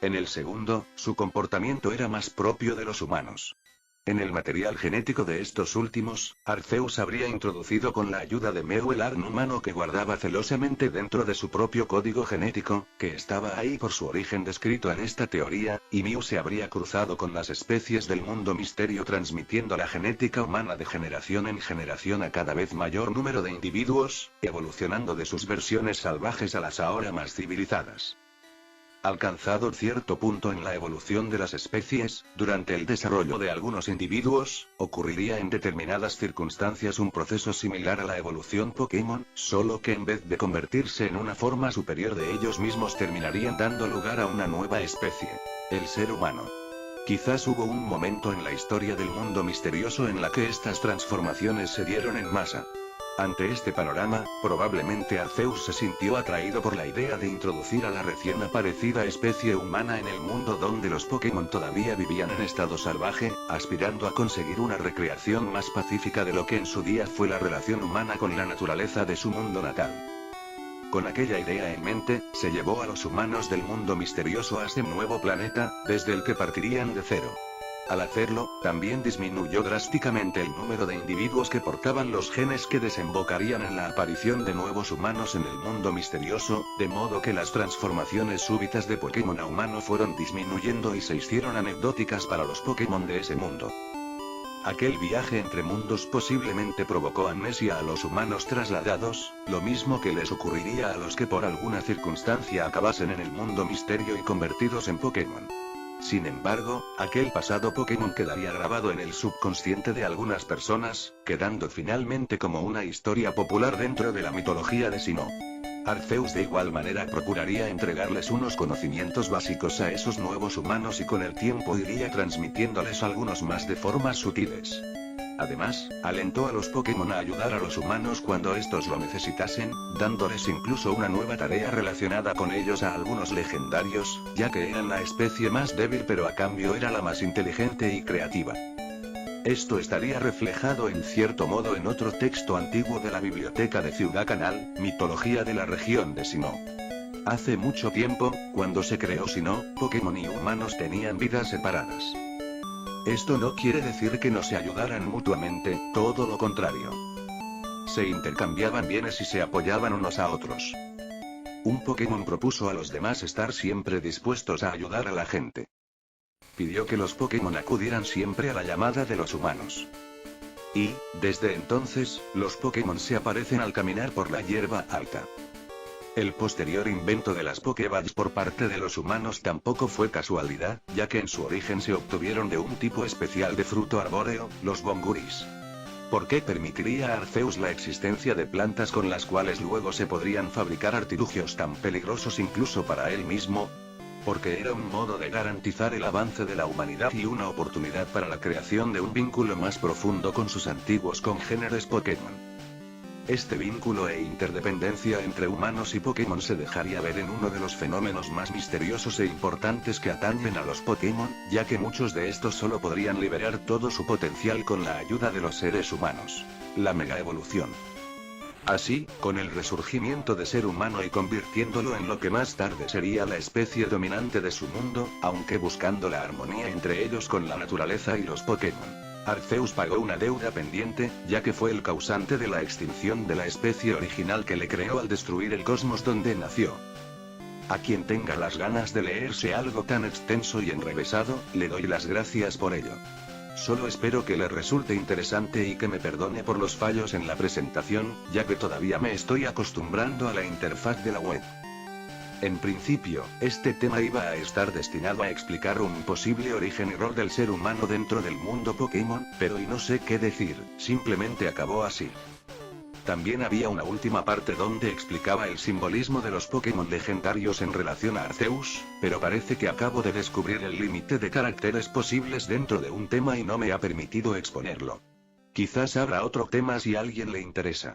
En el segundo, su comportamiento era más propio de los humanos. En el material genético de estos últimos, Arceus habría introducido con la ayuda de Mew el ADN humano que guardaba celosamente dentro de su propio código genético, que estaba ahí por su origen descrito en esta teoría, y Mew se habría cruzado con las especies del mundo misterio transmitiendo la genética humana de generación en generación a cada vez mayor número de individuos, evolucionando de sus versiones salvajes a las ahora más civilizadas. Alcanzado cierto punto en la evolución de las especies, durante el desarrollo de algunos individuos, ocurriría en determinadas circunstancias un proceso similar a la evolución Pokémon, solo que en vez de convertirse en una forma superior de ellos mismos terminarían dando lugar a una nueva especie, el ser humano. Quizás hubo un momento en la historia del mundo misterioso en la que estas transformaciones se dieron en masa. Ante este panorama, probablemente Arceus se sintió atraído por la idea de introducir a la recién aparecida especie humana en el mundo donde los Pokémon todavía vivían en estado salvaje, aspirando a conseguir una recreación más pacífica de lo que en su día fue la relación humana con la naturaleza de su mundo natal. Con aquella idea en mente, se llevó a los humanos del mundo misterioso a este nuevo planeta, desde el que partirían de cero. Al hacerlo, también disminuyó drásticamente el número de individuos que portaban los genes que desembocarían en la aparición de nuevos humanos en el mundo misterioso, de modo que las transformaciones súbitas de Pokémon a humano fueron disminuyendo y se hicieron anecdóticas para los Pokémon de ese mundo. Aquel viaje entre mundos posiblemente provocó amnesia a los humanos trasladados, lo mismo que les ocurriría a los que por alguna circunstancia acabasen en el mundo misterio y convertidos en Pokémon. Sin embargo, aquel pasado Pokémon quedaría grabado en el subconsciente de algunas personas, quedando finalmente como una historia popular dentro de la mitología de Sinnoh. Arceus de igual manera procuraría entregarles unos conocimientos básicos a esos nuevos humanos y con el tiempo iría transmitiéndoles algunos más de formas sutiles. Además, alentó a los Pokémon a ayudar a los humanos cuando estos lo necesitasen, dándoles incluso una nueva tarea relacionada con ellos a algunos legendarios, ya que eran la especie más débil pero a cambio era la más inteligente y creativa. Esto estaría reflejado en cierto modo en otro texto antiguo de la biblioteca de Ciudad Canal, Mitología de la región de Sinnoh. Hace mucho tiempo, cuando se creó Sinnoh, Pokémon y humanos tenían vidas separadas. Esto no quiere decir que no se ayudaran mutuamente, todo lo contrario. Se intercambiaban bienes y se apoyaban unos a otros. Un Pokémon propuso a los demás estar siempre dispuestos a ayudar a la gente. Pidió que los Pokémon acudieran siempre a la llamada de los humanos. Y, desde entonces, los Pokémon se aparecen al caminar por la hierba alta. El posterior invento de las Pokéballs por parte de los humanos tampoco fue casualidad, ya que en su origen se obtuvieron de un tipo especial de fruto arbóreo, los Bonguris. ¿Por qué permitiría a Arceus la existencia de plantas con las cuales luego se podrían fabricar artilugios tan peligrosos incluso para él mismo? Porque era un modo de garantizar el avance de la humanidad y una oportunidad para la creación de un vínculo más profundo con sus antiguos congéneres Pokémon. Este vínculo e interdependencia entre humanos y Pokémon se dejaría ver en uno de los fenómenos más misteriosos e importantes que atañen a los Pokémon, ya que muchos de estos solo podrían liberar todo su potencial con la ayuda de los seres humanos: la megaevolución. Así, con el resurgimiento de ser humano y convirtiéndolo en lo que más tarde sería la especie dominante de su mundo, aunque buscando la armonía entre ellos con la naturaleza y los Pokémon, Arceus pagó una deuda pendiente, ya que fue el causante de la extinción de la especie original que le creó al destruir el cosmos donde nació. A quien tenga las ganas de leerse algo tan extenso y enrevesado, le doy las gracias por ello. Solo espero que le resulte interesante y que me perdone por los fallos en la presentación, ya que todavía me estoy acostumbrando a la interfaz de la web. En principio, este tema iba a estar destinado a explicar un posible origen y rol del ser humano dentro del mundo Pokémon, pero y no sé qué decir, simplemente acabó así. También había una última parte donde explicaba el simbolismo de los Pokémon legendarios en relación a Arceus, pero parece que acabo de descubrir el límite de caracteres posibles dentro de un tema y no me ha permitido exponerlo. Quizás habrá otro tema si a alguien le interesa.